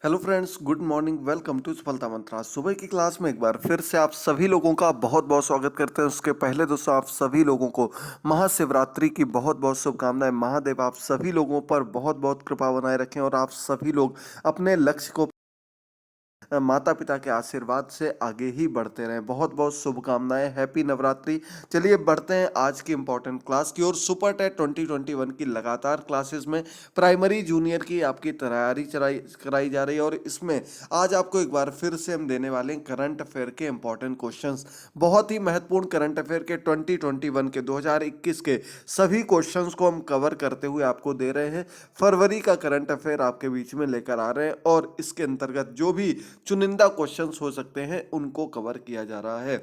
Hello friends, good morning. Welcome to Safalta Mantra. सुबह की class में एक बार फिर से आप सभी लोगों का बहुत बहुत स्वागत करते हैं। उसके पहले दोस्तों, आप सभी लोगों को महाशिवरात्रि की बहुत बहुत शुभकामनाएं। महादेव आप सभी लोगों पर बहुत बहुत कृपा बनाए रखें और आप सभी लोग अपने लक्ष्य को माता पिता के आशीर्वाद से आगे ही बढ़ते रहें। बहुत बहुत शुभकामनाएं। हैप्पी नवरात्रि। चलिए बढ़ते हैं आज की इंपॉर्टेंट क्लास की ओर। सुपर टेट 2021 की लगातार क्लासेस में प्राइमरी जूनियर की आपकी तैयारी कराई जा रही है और इसमें आज आपको एक बार फिर से हम देने वाले हैं करंट अफेयर के इंपॉर्टेंट क्वेश्चंस। बहुत ही महत्वपूर्ण करंट अफेयर के 2021 के 2021 के सभी क्वेश्चंस को हम कवर करते हुए आपको दे रहे हैं। फरवरी का करंट अफेयर आपके बीच में लेकर आ रहे हैं और इसके अंतर्गत जो भी चुनिंदा क्वेश्चंस हो सकते हैं उनको कवर किया जा रहा है।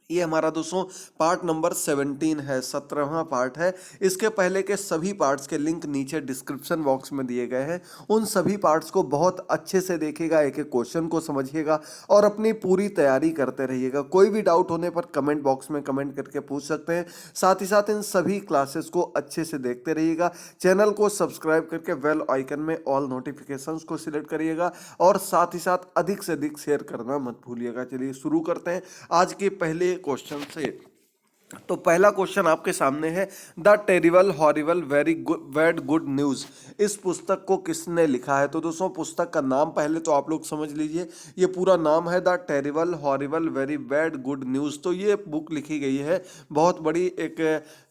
ये हमारा दोस्तों पार्ट नंबर 17 है, 17वां पार्ट है। इसके पहले के सभी पार्ट्स के लिंक नीचे डिस्क्रिप्शन बॉक्स में दिए गए हैं। उन सभी पार्ट्स को बहुत अच्छे से देखिएगा, एक एक क्वेश्चन को समझिएगा और अपनी पूरी तैयारी करते रहिएगा। कोई भी डाउट होने पर कमेंट बॉक्स में कमेंट करके पूछ सकते हैं। साथ ही साथ इन सभी क्लासेस को अच्छे से देखते रहिएगा। चैनल को सब्सक्राइब करके बेल आइकन में ऑल नोटिफिकेशंस को सिलेक्ट करिएगा और साथ ही साथ अधिक से अधिक शेयर करना मत भूलिएगा। चलिए शुरू करते हैं आज के पहले क्वेश्चन से। तो पहला क्वेश्चन आपके सामने है, the terrible horrible very bad good news. इस पुस्तक को किसने लिखा है? तो दोस्तों पुस्तक का नाम पहले तो आप लोग समझ लीजिए। ये पूरा नाम है the terrible horrible very bad good news. तो ये बुक लिखी गई है बहुत बड़ी एक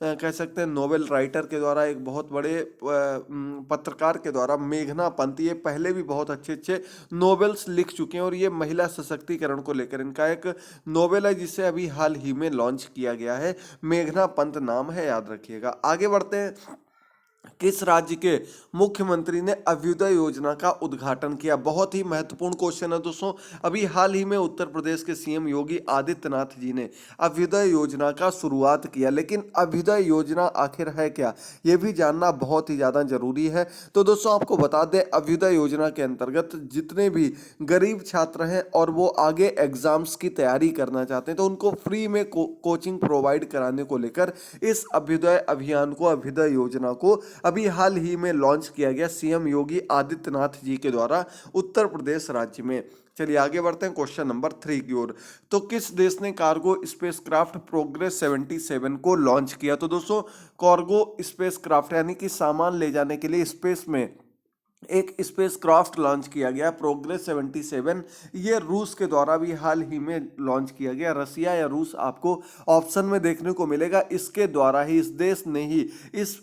कह सकते हैं नोवेल राइटर के द्वारा, एक बहुत बड़े पत्रकार के द्वारा, मेघना पंत। ये पहले भी बहुत अच्छे अच्छे नोवेल्स लिख चुके हैं और ये महिला सशक्तिकरण को लेकर इनका एक नोवेल है जिसे अभी हाल ही में लॉन्च किया गया है। मेघना पंत नाम है, याद रखिएगा। आगे बढ़ते हैं। किस राज्य के मुख्यमंत्री ने अभ्युदय योजना का उद्घाटन किया? बहुत ही महत्वपूर्ण क्वेश्चन है दोस्तों। अभी हाल ही में उत्तर प्रदेश के सीएम योगी आदित्यनाथ जी ने अभ्युदय योजना का शुरुआत किया, लेकिन अभ्युदय योजना आखिर है क्या, यह भी जानना बहुत ही ज्यादा जरूरी है। तो दोस्तों आपको बता दें, अभ्युदय योजना के अंतर्गत जितने भी गरीब छात्र हैं और वो आगे एग्जाम्स की तैयारी करना चाहते हैं तो उनको फ्री में कोचिंग प्रोवाइड कराने को लेकर इस अभ्युदय अभियान को, अभ्युदय योजना को अभी हाल ही में लॉन्च किया गया सीएम योगी आदित्यनाथ जी के द्वारा उत्तर प्रदेश राज्य में। चलिए आगे बढ़ते हैं क्वेश्चन नंबर 3 की ओर। तो किस देश ने कार्गो स्पेसक्राफ्ट प्रोग्रेस 77 को लॉन्च किया? तो दोस्तों कार्गो स्पेसक्राफ्ट यानी कि सामान ले जाने के लिए स्पेस में एक स्पेस क्राफ्ट लॉन्च किया गया, प्रोग्रेस 77। ये रूस के द्वारा भी हाल ही में लॉन्च किया गया। रसिया या रूस आपको ऑप्शन में देखने को मिलेगा। इसके द्वारा ही, इस देश ने ही इस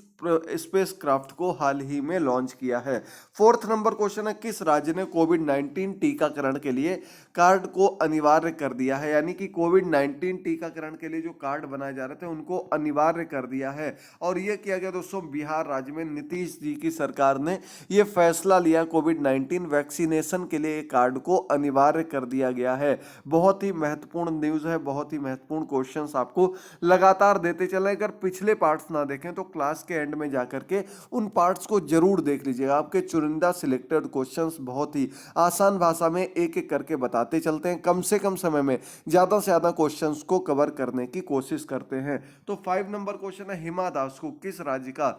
स्पेस क्राफ्ट को हाल ही में लॉन्च किया है। फोर्थ नंबर क्वेश्चन है, किस राज्य ने कोविड 19 टीकाकरण के लिए कार्ड को अनिवार्य कर दिया है? यानी कि कोविड 19 टीकाकरण के लिए जो कार्ड बनाए जा रहे थे उनको अनिवार्य कर दिया है और यह किया गया दोस्तों बिहार राज्य में। नीतीश जी की सरकार ने यह फैसला लिया, कोविड 19 वैक्सीनेशन के लिए कार्ड को अनिवार्य कर दिया गया है। बहुत ही महत्वपूर्ण न्यूज है, बहुत ही महत्वपूर्ण क्वेश्चंस आपको लगातार देते चले। अगर पिछले पार्ट्स ना देखें तो क्लास के एंड में जाकर के उन पार्ट्स को जरूर देख लीजिएगा। आपके चुनिंदा सिलेक्टेड क्वेश्चंस बहुत ही आसान भाषा में एक एक करके बताते चलते हैं। कम से कम समय में ज्यादा से ज्यादा क्वेश्चंस को कवर करने की कोशिश करते हैं। तो 5 नंबर क्वेश्चन है, हिमा दास को किस राज्य का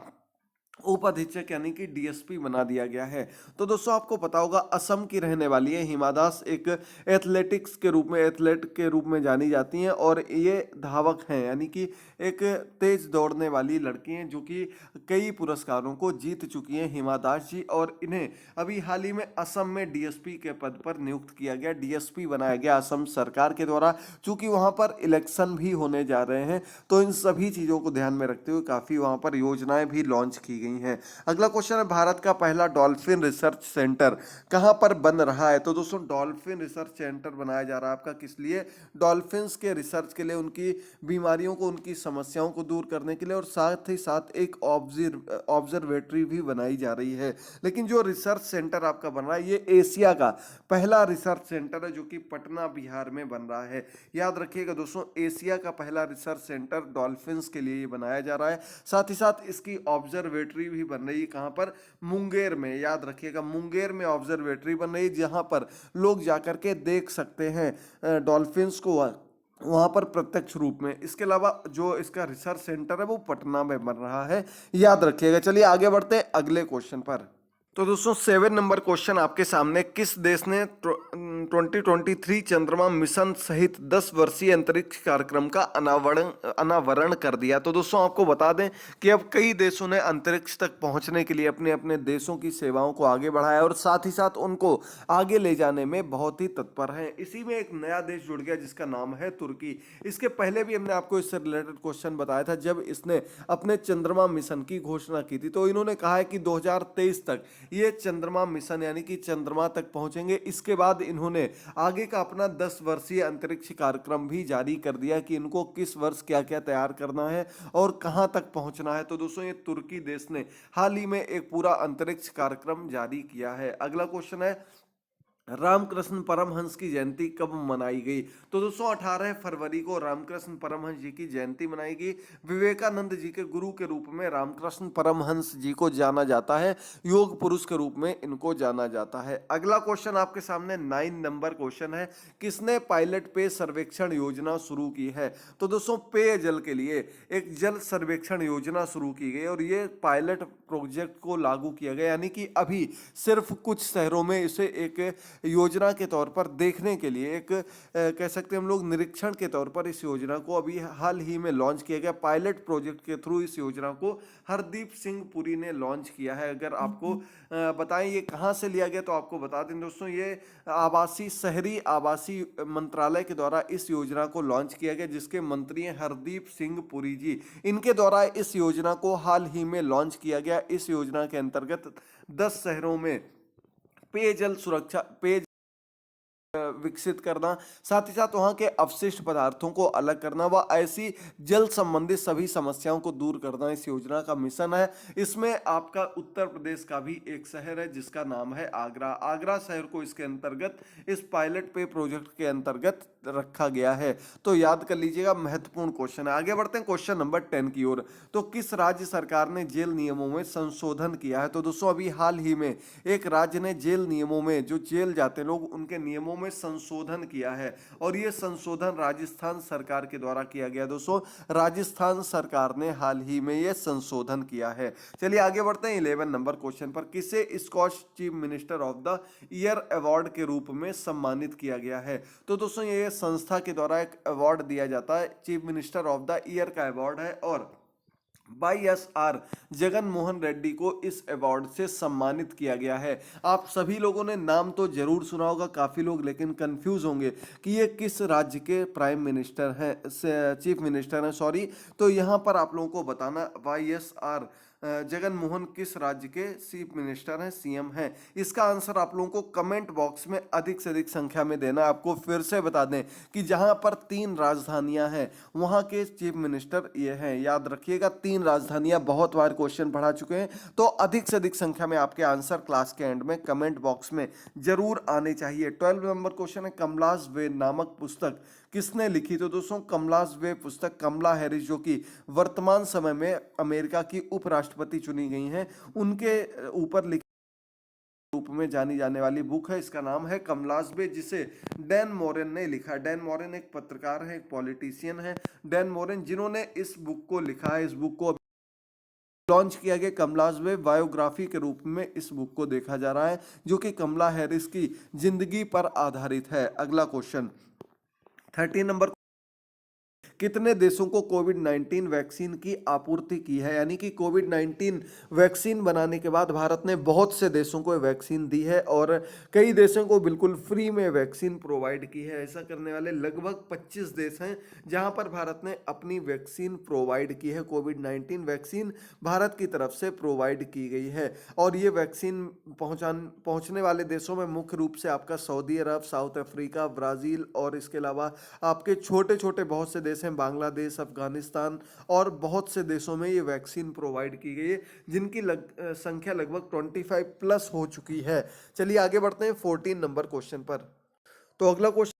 उप अधीक्षक यानी कि डीएसपी बना दिया गया है? तो दोस्तों आपको पता होगा असम की रहने वाली है हिमा दास। एक एथलेटिक्स के रूप में, एथलेट के रूप में जानी जाती हैं और ये धावक हैं, यानी कि एक तेज दौड़ने वाली लड़की हैं जो कि कई पुरस्कारों को जीत चुकी हैं हिमा दास जी। और इन्हें अभी हाल ही में असम में डीएसपी के पद पर नियुक्त किया गया, डीएसपी बनाया गया असम सरकार के द्वारा। चूंकि वहां पर इलेक्शन भी होने जा रहे हैं तो इन सभी चीजों को ध्यान में रखते हुए काफी वहां पर योजनाएं भी लॉन्च की गई हैं। अगला क्वेश्चन है, भारत का पहला डॉल्फिन रिसर्च सेंटर कहां पर बन रहा है? तो दोस्तों डॉल्फिन रिसर्च सेंटर बनाया जा रहा है आपका किस लिए? डॉल्फिन्स के रिसर्च के लिए, उनकी बीमारियों को, उनकी समस्याओं को दूर करने के लिए और साथ ही साथ एक ऑब्जर्वेटरी भी बनाई जा रही है। लेकिन जो रिसर्च सेंटर आपका बन रहा है ये एशिया का पहला रिसर्च सेंटर है जो कि पटना बिहार में बन रहा है। याद रखिएगा दोस्तों, एशिया का पहला रिसर्च सेंटर डॉल्फिन्स के लिए बनाया जा रहा है। साथ ही साथ इसकी ऑब्जर्वेटरी भी बन रही है। कहां पर? मुंगेर में। याद रखिएगा मुंगेर में ऑब्जर्वेटरी बन रही है जहां पर लोग जाकर के देख सकते हैं डॉल्फिन्स को वहां पर प्रत्यक्ष रूप में। इसके अलावा जो इसका रिसर्च सेंटर है वो पटना में बन रहा है, याद रखिएगा। चलिए आगे बढ़ते हैं अगले क्वेश्चन पर। तो दोस्तों 7 नंबर क्वेश्चन आपके सामने, किस देश ने 2023 चंद्रमा मिशन सहित 10 वर्षीय अंतरिक्ष कार्यक्रम का अनावरण कर दिया। तो दोस्तों आपको बता दें कि अब कई देशों ने अंतरिक्ष तक पहुंचने के लिए अपने अपने देशों की सेवाओं को आगे बढ़ाया और साथ ही साथ उनको आगे ले जाने में बहुत ही तत्पर हैं। इसी में एक नया देश जुड़ गया जिसका नाम है तुर्की। इसके पहले भी हमने आपको इससे रिलेटेड क्वेश्चन बताया था जब इसने अपने चंद्रमा मिशन की घोषणा की थी। तो इन्होंने कहा है कि 2023 तक ये चंद्रमा मिशन यानी कि चंद्रमा तक पहुंचेंगे। इसके बाद इन्होंने आगे का अपना 10 वर्षीय अंतरिक्ष कार्यक्रम भी जारी कर दिया कि इनको किस वर्ष क्या क्या तैयार करना है और कहां तक पहुंचना है। तो दोस्तों ये तुर्की देश ने हाल ही में एक पूरा अंतरिक्ष कार्यक्रम जारी किया है। अगला क्वेश्चन है, रामकृष्ण परमहंस की जयंती कब मनाई गई। तो दोस्तों 18 फरवरी को रामकृष्ण परमहंस जी की जयंती मनाई गई। विवेकानंद जी के गुरु के रूप में रामकृष्ण परमहंस जी को जाना जाता है, योग पुरुष के रूप में इनको जाना जाता है। अगला क्वेश्चन आपके सामने 9 नंबर क्वेश्चन है, किसने पायलट पे सर्वेक्षण योजना शुरू की है। तो दोस्तों पेयजल के लिए एक जल सर्वेक्षण योजना शुरू की गई और ये पायलट प्रोजेक्ट को लागू किया गया, यानी कि अभी सिर्फ कुछ शहरों में इसे एक योजना के तौर पर देखने के लिए एक कह सकते हैं हम लोग निरीक्षण के तौर पर इस योजना को अभी हाल ही में लॉन्च किया गया। पायलट प्रोजेक्ट के थ्रू इस योजना को हरदीप सिंह पुरी ने लॉन्च किया है। अगर आपको बताएं ये कहां से लिया गया तो आपको बता दें दोस्तों, ये शहरी आवासीय मंत्रालय के द्वारा इस योजना को लॉन्च किया गया, जिसके मंत्री हैं हरदीप सिंह पुरी जी। इनके द्वारा इस योजना को हाल ही में लॉन्च किया गया। इस योजना के अंतर्गत 10 शहरों में पेयजल सुरक्षा विकसित करना, साथ ही साथ वहां के अपशिष्ट पदार्थों को अलग करना व ऐसी जल संबंधित सभी समस्याओं को दूर करना इस योजना का मिशन है। इसमें आपका उत्तर प्रदेश का भी एक शहर है जिसका नाम है आगरा। आगरा शहर को इसके अंतर्गत इस पायलट पे प्रोजेक्ट के अंतर्गत रखा गया है। तो याद कर लीजिएगा, महत्वपूर्ण क्वेश्चन है। आगे बढ़ते हैं क्वेश्चन नंबर 10 की ओर। तो किस राज्य सरकार ने जेल नियमों में संशोधन किया है। तो दोस्तों अभी हाल ही में एक राज्य ने जेल नियमों में, जो जेल जाते लोग उनके नियमों में संशोधन किया है और यह संशोधन राजस्थान सरकार के द्वारा किया गया। दोस्तों राजस्थान सरकार ने हाल ही में यह संशोधन किया है। चलिए आगे बढ़ते हैं 11 नंबर क्वेश्चन पर। किसे Skoch chief minister of the year award के रूप में सम्मानित किया गया है। तो दोस्तों ये संस्था के द्वारा एक अवार्ड दिया जाता है, chief minister of the year का अवार्ड है और YSR जगन मोहन रेड्डी को इस अवार्ड से सम्मानित किया गया है। आप सभी लोगों ने नाम तो जरूर सुना होगा, काफी लोग लेकिन कंफ्यूज होंगे कि ये किस राज्य के प्राइम मिनिस्टर हैं, चीफ मिनिस्टर हैं सॉरी। तो यहाँ पर आप लोगों को बताना YSR जगन मोहन किस राज्य के चीफ मिनिस्टर हैं, सीएम हैं। इसका आंसर आप लोगों को कमेंट बॉक्स में अधिक से अधिक संख्या में देना। आपको फिर से बता दें कि जहां पर 3 राजधानियां हैं वहां के चीफ मिनिस्टर ये हैं। याद रखिएगा 3 राजधानियां, बहुत बार क्वेश्चन पढ़ा चुके हैं। तो अधिक से अधिक संख्या में आपके आंसर क्लास के एंड में कमेंट बॉक्स में जरूर आने चाहिए। 12 नंबर क्वेश्चन है, कमलास वे नामक पुस्तक किसने लिखी। तो दोस्तों कमलास वे पुस्तक कमला हैरिस, जो कि वर्तमान समय में अमेरिका की उपराष्ट्रपति चुनी गई हैं, उनके ऊपर लिखी रूप में जानी जाने वाली बुक है। इसका नाम है कमलास बे, जिसे डैन मोरेन ने लिखा। डैन मोरेन एक पत्रकार है, एक पॉलिटिशियन है, डैन मोरेन, जिन्होंने इस बुक को लिखा है। इस बुक को लॉन्च किया गया कमलास बे बायोग्राफी के रूप में इस बुक को देखा जा रहा है, जो कि कमला हैरिस की जिंदगी पर आधारित है। अगला क्वेश्चन 13 नंबर, कितने देशों को कोविड-19 वैक्सीन की आपूर्ति की है। यानी कि कोविड-19 वैक्सीन बनाने के बाद भारत ने बहुत से देशों को वैक्सीन दी है और कई देशों को बिल्कुल फ्री में वैक्सीन प्रोवाइड की है। ऐसा करने वाले लगभग 25 देश हैं जहां पर भारत ने अपनी वैक्सीन प्रोवाइड की है। कोविड-19 वैक्सीन भारत की तरफ से प्रोवाइड की गई है और ये वैक्सीन पहुंचने वाले देशों में मुख्य रूप से आपका सऊदी अरब, साउथ अफ्रीका, ब्राजील और इसके अलावा आपके छोटे छोटे बहुत से देश हैं, बांग्लादेश, अफगानिस्तान और बहुत से देशों में ये वैक्सीन प्रोवाइड की गई है, जिनकी संख्या लगभग 25 प्लस हो चुकी है। चलिए आगे बढ़ते हैं 14 नंबर क्वेश्चन पर। तो अगला क्वेश्चन,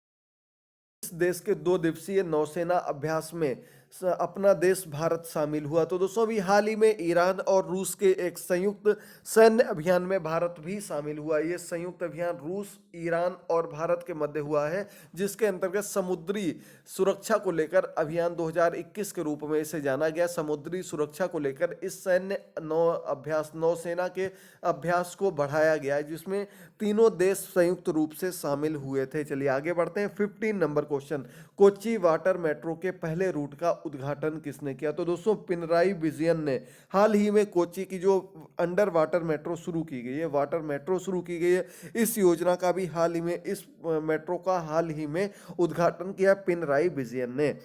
इस देश के 2 दिवसीय नौसेना अभ्यास में अपना देश भारत शामिल हुआ। तो दोस्तों अभी हाल ही में ईरान और रूस के एक संयुक्त सैन्य अभियान में भारत भी शामिल हुआ। ये संयुक्त अभियान रूस, ईरान और भारत के मध्य हुआ है, जिसके अंतर्गत समुद्री सुरक्षा को लेकर अभियान 2021 के रूप में इसे जाना गया। समुद्री सुरक्षा को लेकर इस सैन्य नौसेना के अभ्यास को बढ़ाया गया है, जिसमें तीनों देश संयुक्त रूप से शामिल हुए थे। चलिए आगे बढ़ते हैं। 15 number question, Kochi water metro के पहले रूट का उद्घाटन किसने किया? तो दोस्तों पिनराई विजयन ने हाल ही में कोच्चि की जो अंडर वाटर मेट्रो शुरू की गई है, वाटर मेट्रो शुरू की गई है, इस योजना का भी हाल ही में, इस मेट्रो का हाल ही में उद्घाटन किया पिनराई विजयन ने।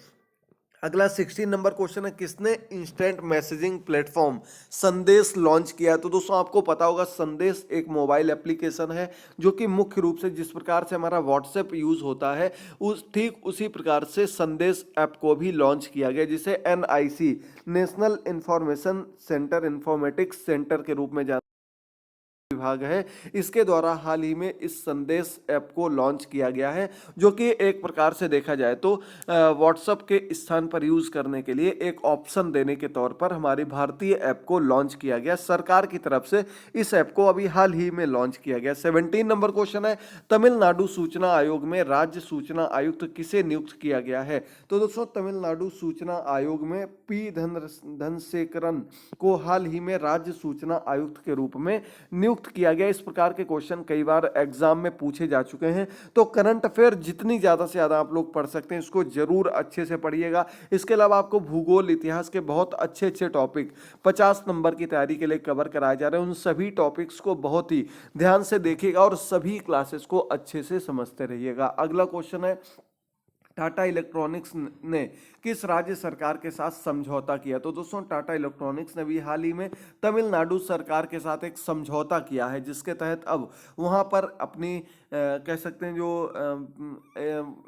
अगला 16 नंबर क्वेश्चन है, किसने इंस्टेंट मैसेजिंग प्लेटफॉर्म संदेश लॉन्च किया? तो दोस्तों आपको पता होगा संदेश एक मोबाइल एप्लीकेशन है जो कि मुख्य रूप से जिस प्रकार से हमारा व्हाट्सएप यूज होता है ठीक उसी प्रकार से संदेश ऐप को भी लॉन्च किया गया, जिसे NIC national information centre informatics centre के रूप में विभाग है, इसके द्वारा हाल ही में इस संदेश ऐप को लॉन्च किया गया है, जो कि एक प्रकार से देखा जाए तो व्हाट्सएप के स्थान पर यूज करने के लिए एक ऑप्शन देने के तौर पर हमारी भारतीय ऐप को लॉन्च किया गया सरकार की तरफ से। इस ऐप को अभी हाल ही में लॉन्च किया गया। 17 नंबर क्वेश्चन है, तमिलनाडु सूचना आयोग में राज्य सूचना आयुक्त किसे नियुक्त किया गया है? तो दोस्तों तमिलनाडु सूचना आयोग में पी धनशेखरन को हाल ही में राज्य सूचना आयुक्त के रूप में नियुक्त किया गया। इस प्रकार के क्वेश्चन कई बार एग्जाम में पूछे जा चुके हैं, तो करंट अफेयर जितनी ज्यादा से ज्यादा आप लोग पढ़ सकते हैं इसको जरूर अच्छे से पढ़िएगा। इसके अलावा आपको भूगोल इतिहास के बहुत अच्छे अच्छे टॉपिक 50 नंबर की तैयारी के लिए कवर कराए जा रहे हैं। उन सभी टॉपिक्स को बहुत ही ध्यान से देखिएगा और सभी क्लासेस को अच्छे से समझते रहिएगा। अगला क्वेश्चन है, टाटा इलेक्ट्रॉनिक्स ने किस राज्य सरकार के साथ समझौता किया? तो दोस्तों टाटा इलेक्ट्रॉनिक्स ने भी हाल ही में तमिलनाडु सरकार के साथ एक समझौता किया है, जिसके तहत अब वहां पर अपनी कह सकते हैं जो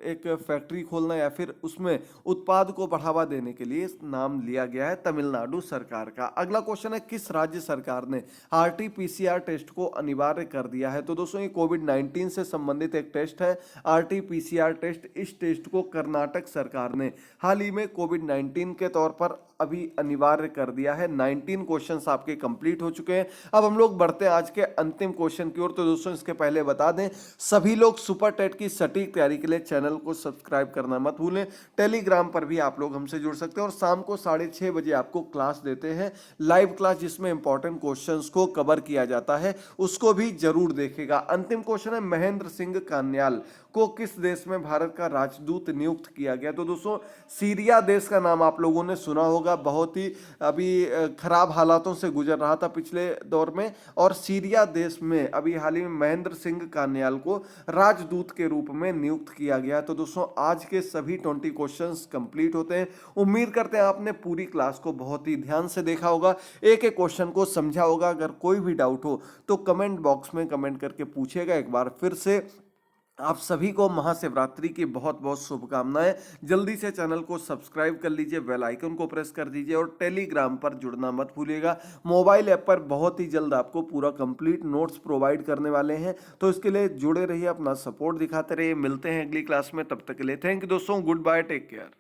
एक फैक्ट्री खोलना या फिर उसमें उत्पाद को बढ़ावा देने के लिए नाम लिया गया है तमिलनाडु सरकार का। अगला क्वेश्चन है, किस राज्य सरकार ने RT-PCR टेस्ट को अनिवार्य कर दिया है? तो दोस्तों ये कोविड-19 से संबंधित एक टेस्ट है, RT-PCR टेस्ट। इस टेस्ट को कर्नाटक सरकार ने हाल ही में कोविड-19 के तौर पर अभी अनिवार्य कर दिया है। 19 क्वेश्चंस आपके कंप्लीट हो चुके हैं। अब हम लोग बढ़ते हैं आज के अंतिम क्वेश्चन की ओर। तो दोस्तों इसके पहले बता दें, सभी लोग सुपर टेट की सटीक तैयारी के लिए चैनल को सब्सक्राइब करना मत भूलें। टेलीग्राम पर भी आप लोग हमसे जुड़ सकते हैं और शाम को 6:30 बजे आपको क्लास देते हैं, लाइव क्लास, जिसमें इंपॉर्टेंट क्वेश्चंस को कवर किया जाता है, उसको भी जरूर देखेगा। अंतिम क्वेश्चन है, महेंद्र सिंह कान्याल को किस देश में भारत का राजदूत नियुक्त किया गया? तो दोस्तों सीरिया देश का नाम आप लोगों ने सुना होगा, बहुत ही अभी खराब हालातों से गुजर रहा था पिछले दौर में, और सीरिया देश में अभी हाल ही में महेंद्र सिंह कान्याल को राजदूत के रूप में नियुक्त किया गया। तो दोस्तों आज के सभी 20 क्वेश्चंस कंप्लीट होते हैं। उम्मीद करते हैं आपने पूरी क्लास को बहुत ही ध्यान से देखा होगा, एक एक क्वेश्चन को समझा होगा। अगर कोई भी डाउट हो तो कमेंट बॉक्स में कमेंट करके पूछेगा। एक बार फिर से आप सभी को महाशिवरात्रि की बहुत बहुत शुभकामनाएं। जल्दी से चैनल को सब्सक्राइब कर लीजिए, बेल आइकन को प्रेस कर दीजिए और टेलीग्राम पर जुड़ना मत भूलिएगा। मोबाइल ऐप पर बहुत ही जल्द आपको पूरा कंप्लीट नोट्स प्रोवाइड करने वाले हैं, तो इसके लिए जुड़े रहिए, अपना सपोर्ट दिखाते रहिए। मिलते हैं अगली क्लास में, तब तक के लिए थैंक यू दोस्तों, गुड बाय, टेक केयर।